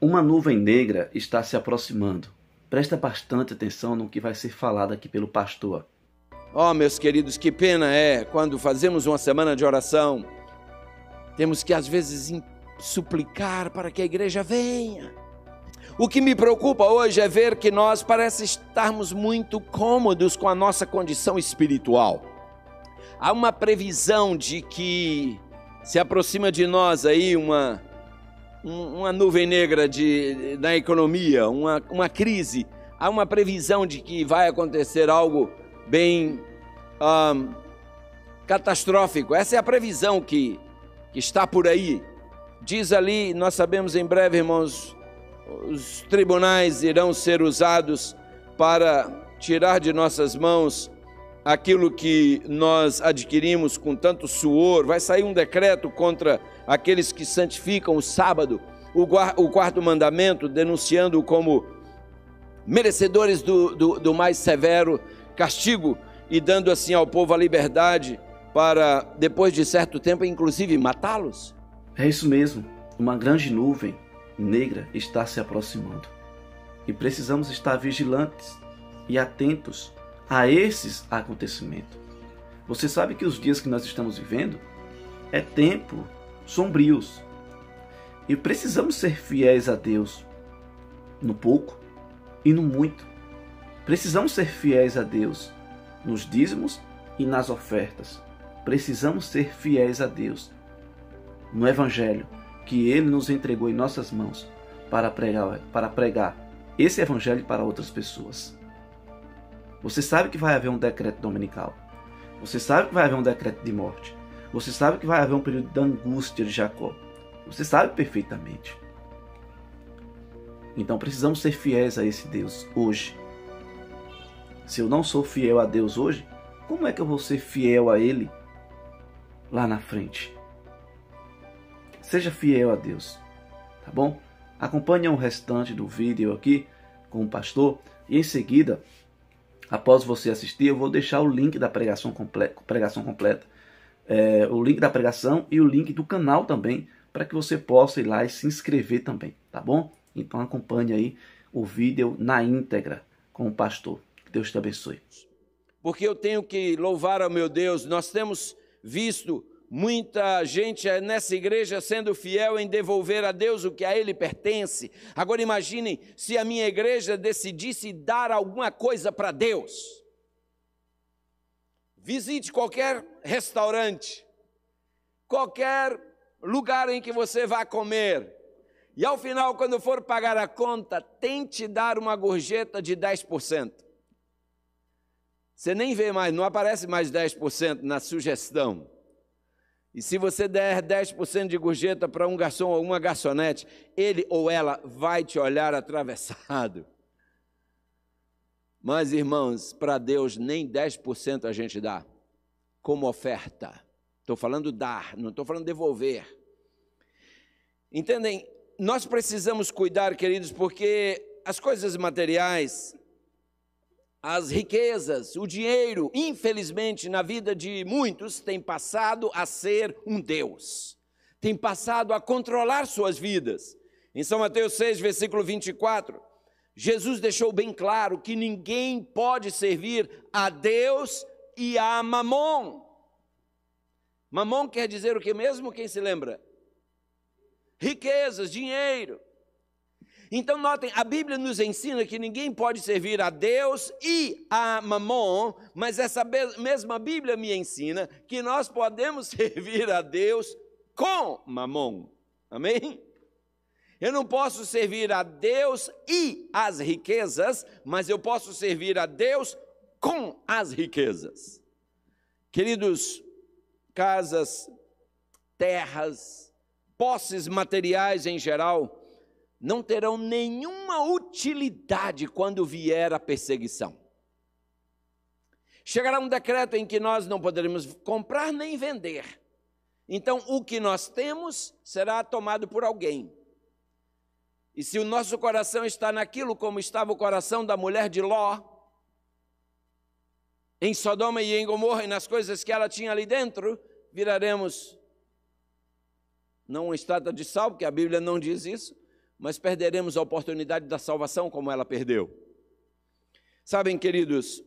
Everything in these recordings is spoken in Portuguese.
Uma nuvem negra está se aproximando. Presta bastante atenção no que vai ser falado aqui pelo pastor. Meus queridos, que pena quando fazemos uma semana de oração, temos que às vezes suplicar para que a igreja venha. O que me preocupa hoje é ver que nós parece estarmos muito cômodos com a nossa condição espiritual. Há uma previsão de que se aproxima de nós aí uma nuvem negra na economia, uma crise. Há uma previsão de que vai acontecer algo bem catastrófico. Essa é a previsão que está por aí. Diz ali, nós sabemos em breve, irmãos, os tribunais irão ser usados para tirar de nossas mãos aquilo que nós adquirimos com tanto suor. Vai sair um decreto contra aqueles que santificam o sábado, o quarto mandamento, denunciando-o como merecedores do mais severo castigo e dando assim ao povo a liberdade para, depois de certo tempo, inclusive matá-los. É isso mesmo, uma grande nuvem negra está se aproximando e precisamos estar vigilantes e atentos a esses acontecimentos. Você sabe que os dias que nós estamos vivendo é tempo sombrios e precisamos ser fiéis a Deus no pouco e no muito. Precisamos ser fiéis a Deus nos dízimos e nas ofertas. Precisamos ser fiéis a Deus no Evangelho que Ele nos entregou em nossas mãos para pregar esse Evangelho para outras pessoas. Você sabe que vai haver um decreto dominical. Você sabe que vai haver um decreto de morte. Você sabe que vai haver um período de angústia de Jacó. Você sabe perfeitamente. Então precisamos ser fiéis a esse Deus hoje. Se eu não sou fiel a Deus hoje, como é que eu vou ser fiel a Ele lá na frente? Seja fiel a Deus, tá bom? Acompanhe o restante do vídeo aqui com o pastor e em seguida, após você assistir, eu vou deixar o link da pregação completa, o link da pregação e o link do canal também, para que você possa ir lá e se inscrever também, tá bom? Então acompanhe aí o vídeo na íntegra com o pastor. Que Deus te abençoe. Porque eu tenho que louvar ao meu Deus. Nós temos visto muita gente nessa igreja sendo fiel em devolver a Deus o que a Ele pertence. Agora imaginem se a minha igreja decidisse dar alguma coisa para Deus. Visite qualquer restaurante, qualquer lugar em que você vá comer, e ao final, quando for pagar a conta, tente dar uma gorjeta de 10%. Você nem vê mais, não aparece mais 10% na sugestão. E se você der 10% de gorjeta para um garçom ou uma garçonete, ele ou ela vai te olhar atravessado. Mas, irmãos, para Deus nem 10% a gente dá como oferta. Estou falando dar, não estou falando devolver. Entendem? Nós precisamos cuidar, queridos, porque as coisas materiais, as riquezas, o dinheiro, infelizmente, na vida de muitos, tem passado a ser um Deus. Tem passado a controlar suas vidas. Em São Mateus 6, versículo 24, Jesus deixou bem claro que ninguém pode servir a Deus e a Mamon. Mamon quer dizer o que mesmo? Quem se lembra? Riquezas, dinheiro. Então notem, a Bíblia nos ensina que ninguém pode servir a Deus e a Mamon, mas essa mesma Bíblia me ensina que nós podemos servir a Deus com Mamon. Amém? Eu não posso servir a Deus e as riquezas, mas eu posso servir a Deus com as riquezas. Queridos, casas, terras, posses materiais em geral, não terão nenhuma utilidade quando vier a perseguição. Chegará um decreto em que nós não poderemos comprar nem vender. Então, o que nós temos será tomado por alguém. E se o nosso coração está naquilo como estava o coração da mulher de Ló, em Sodoma e em Gomorra e nas coisas que ela tinha ali dentro, viraremos não uma estátua de sal, porque a Bíblia não diz isso, mas perderemos a oportunidade da salvação como ela perdeu. Sabem, queridos,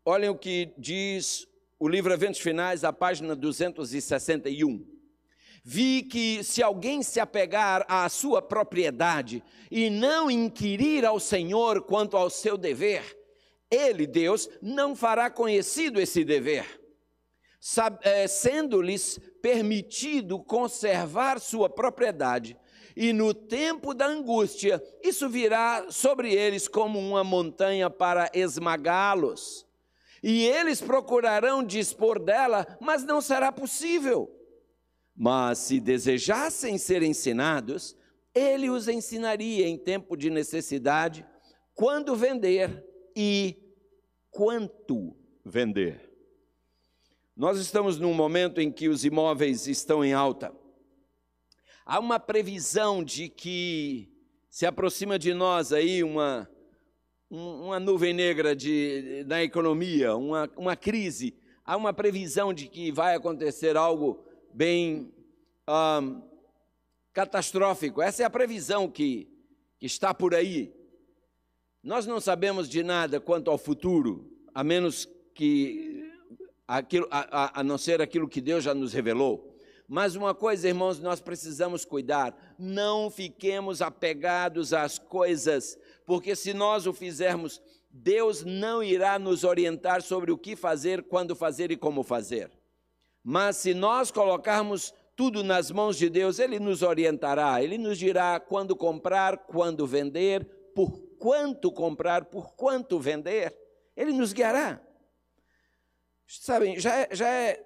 olhem o que diz o livro Eventos Finais, a página 261. Vi que se alguém se apegar à sua propriedade e não inquirir ao Senhor quanto ao seu dever, Ele, Deus, não fará conhecido esse dever, sendo-lhes permitido conservar sua propriedade, e no tempo da angústia, isso virá sobre eles como uma montanha para esmagá-los. E eles procurarão dispor dela, mas não será possível. Mas se desejassem ser ensinados, ele os ensinaria em tempo de necessidade, quando vender e quanto vender. Nós estamos num momento em que os imóveis estão em alta. Há uma previsão de que se aproxima de nós aí uma nuvem negra na economia, uma crise. Há uma previsão de que vai acontecer algo bem catastrófico. Essa é a previsão que está por aí. Nós não sabemos de nada quanto ao futuro, a menos que a não ser aquilo que Deus já nos revelou. Mas uma coisa, irmãos, nós precisamos cuidar, não fiquemos apegados às coisas, porque se nós o fizermos, Deus não irá nos orientar sobre o que fazer, quando fazer e como fazer. Mas se nós colocarmos tudo nas mãos de Deus, Ele nos orientará, Ele nos dirá quando comprar, quando vender, por quanto comprar, por quanto vender, Ele nos guiará. Sabem, já é,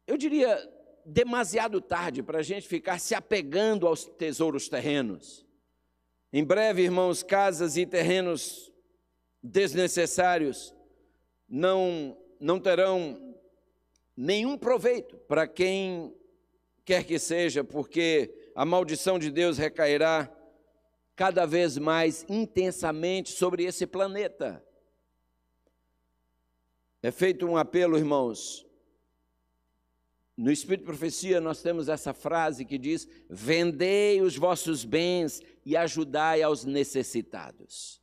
eu diria, demasiado tarde para a gente ficar se apegando aos tesouros terrenos. Em breve, irmãos, casas e terrenos desnecessários não terão nenhum proveito para quem quer que seja, porque a maldição de Deus recairá cada vez mais intensamente sobre esse planeta. É feito um apelo, irmãos. No Espírito de Profecia nós temos essa frase que diz: vendei os vossos bens e ajudai aos necessitados.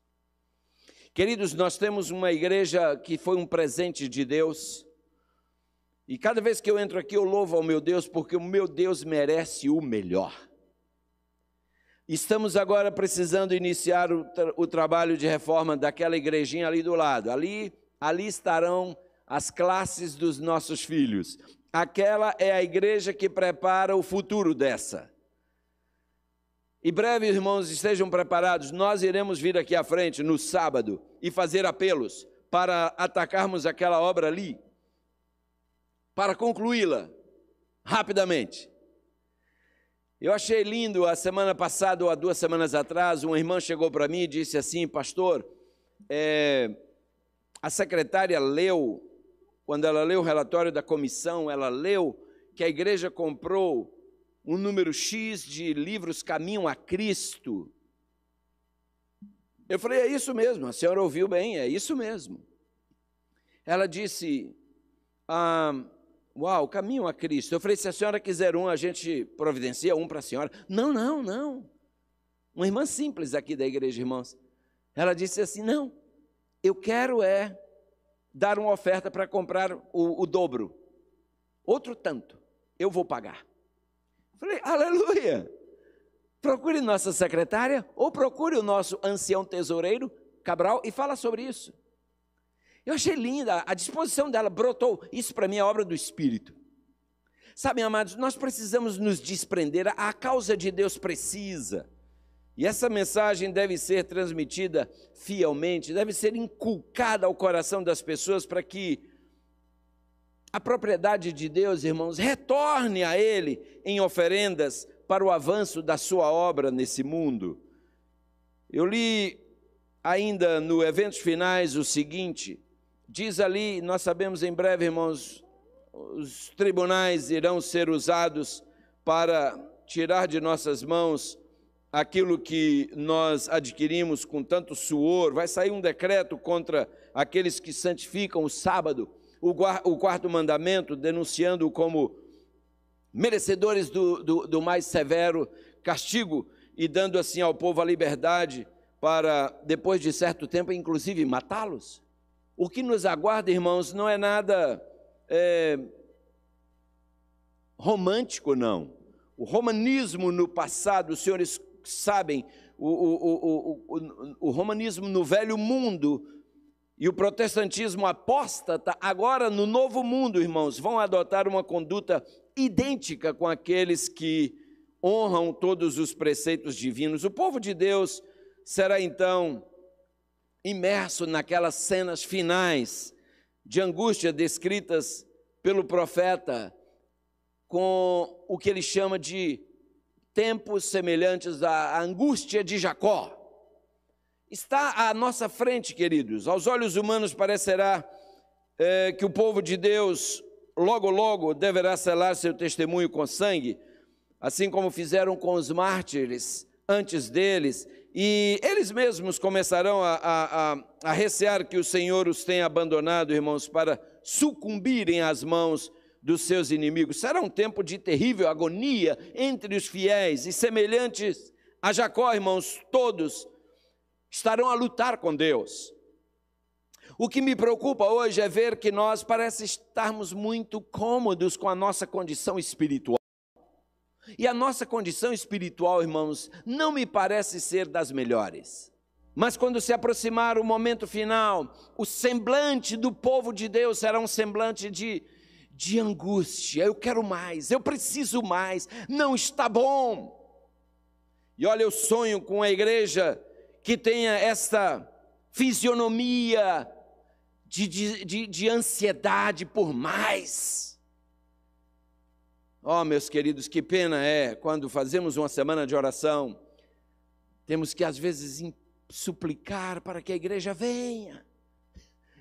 Queridos, nós temos uma igreja que foi um presente de Deus, e cada vez que eu entro aqui eu louvo ao meu Deus, porque o meu Deus merece o melhor. Estamos agora precisando iniciar o trabalho de reforma daquela igrejinha ali do lado. Ali estarão as classes dos nossos filhos. Aquela é a igreja que prepara o futuro dessa. Em breve, irmãos, estejam preparados. Nós iremos vir aqui à frente no sábado e fazer apelos para atacarmos aquela obra ali, para concluí-la rapidamente. Eu achei lindo, a semana passada ou há 2 semanas atrás, uma irmã chegou para mim e disse assim: pastor, a secretária leu, quando ela leu o relatório da comissão, ela leu que a igreja comprou um número X de livros Caminho a Cristo. Eu falei: é isso mesmo, a senhora ouviu bem, é isso mesmo. Ela disse: uau, Caminho a Cristo. Eu falei: se a senhora quiser um, a gente providencia um para a senhora. Não. Uma irmã simples aqui da igreja, irmãos. Ela disse assim: não, eu quero dar uma oferta para comprar o dobro. Outro tanto, eu vou pagar. Falei: aleluia! Procure nossa secretária ou procure o nosso ancião tesoureiro, Cabral, e fala sobre isso. Eu achei linda, a disposição dela brotou. Isso para mim é obra do Espírito. Sabem, amados, nós precisamos nos desprender, a causa de Deus precisa. E essa mensagem deve ser transmitida fielmente, deve ser inculcada ao coração das pessoas para que a propriedade de Deus, irmãos, retorne a Ele em oferendas para o avanço da sua obra nesse mundo. Eu li ainda no Eventos Finais o seguinte, diz ali, nós sabemos em breve, irmãos, os tribunais irão ser usados para tirar de nossas mãos aquilo que nós adquirimos com tanto suor. Vai sair um decreto contra aqueles que santificam o sábado, o 4º mandamento, denunciando-o como merecedores do mais severo castigo, e dando assim ao povo a liberdade para, depois de certo tempo, inclusive matá-los. O que nos aguarda, irmãos, não é nada romântico, não. O romanismo no passado, os senhores sabem, o romanismo no velho mundo e o protestantismo apóstata, agora no novo mundo, irmãos, vão adotar uma conduta idêntica com aqueles que honram todos os preceitos divinos. O povo de Deus será então imerso naquelas cenas finais de angústia descritas pelo profeta, com o que ele chama de tempos semelhantes à angústia de Jacó. Está à nossa frente, queridos. Aos olhos humanos parecerá que o povo de Deus logo, logo deverá selar seu testemunho com sangue, assim como fizeram com os mártires antes deles, e eles mesmos começarão a recear que o Senhor os tenha abandonado, irmãos, para sucumbirem às mãos dos seus inimigos. Será um tempo de terrível agonia entre os fiéis, e semelhantes a Jacó, irmãos, todos estarão a lutar com Deus. O que me preocupa hoje é ver que nós parece estarmos muito cômodos com a nossa condição espiritual. E a nossa condição espiritual, irmãos, não me parece ser das melhores. Mas quando se aproximar o momento final, o semblante do povo de Deus será um semblante de angústia. Eu quero mais, eu preciso mais, não está bom. E olha, eu sonho com a igreja que tenha essa fisionomia de ansiedade por mais. Oh, meus queridos, que pena é quando fazemos uma semana de oração, temos que às vezes suplicar para que a igreja venha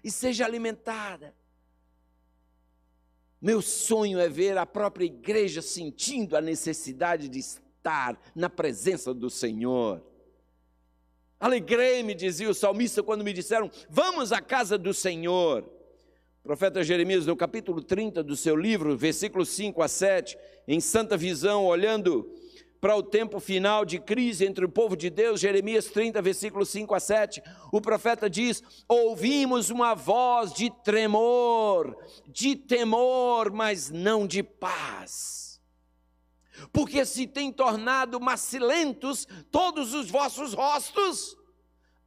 e seja alimentada. Meu sonho é ver a própria igreja sentindo a necessidade de estar na presença do Senhor. Alegrei-me, dizia o salmista, quando me disseram: vamos à casa do Senhor. O profeta Jeremias, no capítulo 30 do seu livro, versículos 5 a 7, em santa visão, olhando para o tempo final de crise entre o povo de Deus, Jeremias 30, versículos 5 a 7, o profeta diz: ouvimos uma voz de tremor, de temor, mas não de paz. Porque se tem tornado macilentos todos os vossos rostos.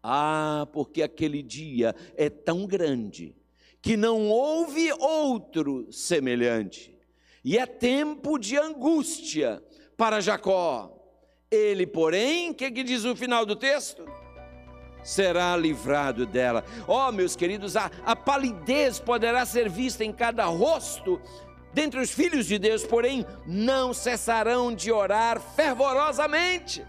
Ah, porque aquele dia é tão grande que não houve outro semelhante. E é tempo de angústia para Jacó. Ele, porém, o que diz o final do texto? Será livrado dela. Oh, meus queridos, a palidez poderá ser vista em cada rosto dentre os filhos de Deus, porém não cessarão de orar fervorosamente.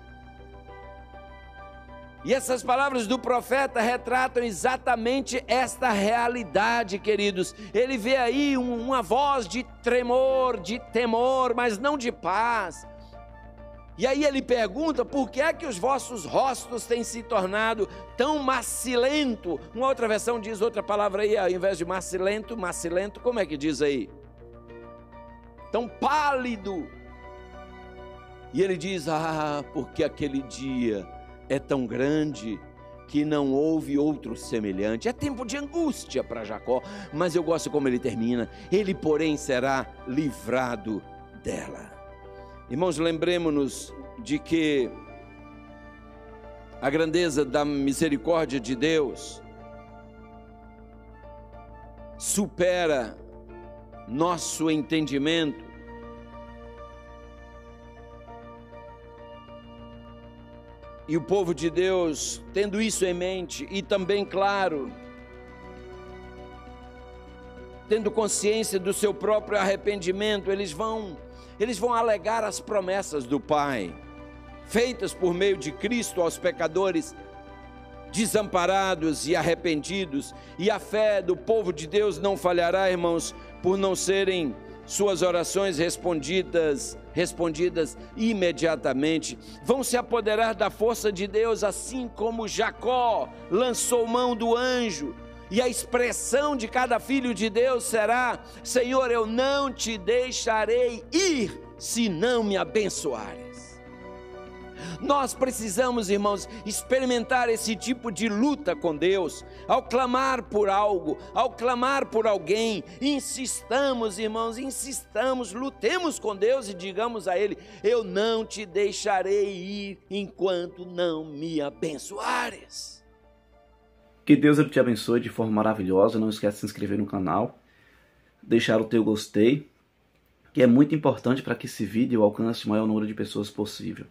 E essas palavras do profeta retratam exatamente esta realidade, queridos. Ele vê aí uma voz de tremor, de temor, mas não de paz. E aí ele pergunta: por que é que os vossos rostos têm se tornado tão macilento? Uma outra versão diz outra palavra aí, ao invés de macilento, como é que diz aí? Tão pálido. E ele diz: ah, porque aquele dia é tão grande que não houve outro semelhante. É tempo de angústia para Jacó, mas eu gosto como ele termina: ele, porém, será livrado dela. Irmãos, lembremos-nos de que a grandeza da misericórdia de Deus supera nosso entendimento. E o povo de Deus, tendo isso em mente, e também, claro, tendo consciência do seu próprio arrependimento, eles vão alegar as promessas do Pai, feitas por meio de Cristo aos pecadores desamparados e arrependidos. E a fé do povo de Deus não falhará, irmãos, por não serem suas orações respondidas imediatamente. Vão se apoderar da força de Deus, assim como Jacó lançou mão do anjo. E a expressão de cada filho de Deus será: Senhor, eu não te deixarei ir se não me abençoares. Nós precisamos, irmãos, experimentar esse tipo de luta com Deus. Ao clamar por algo, ao clamar por alguém, insistamos, irmãos, insistamos, lutemos com Deus e digamos a Ele: eu não te deixarei ir enquanto não me abençoares. Que Deus te abençoe de forma maravilhosa. Não esquece de se inscrever no canal, deixar o teu gostei, que é muito importante para que esse vídeo alcance o maior número de pessoas possível.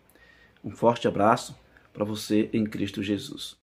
Um forte abraço para você em Cristo Jesus.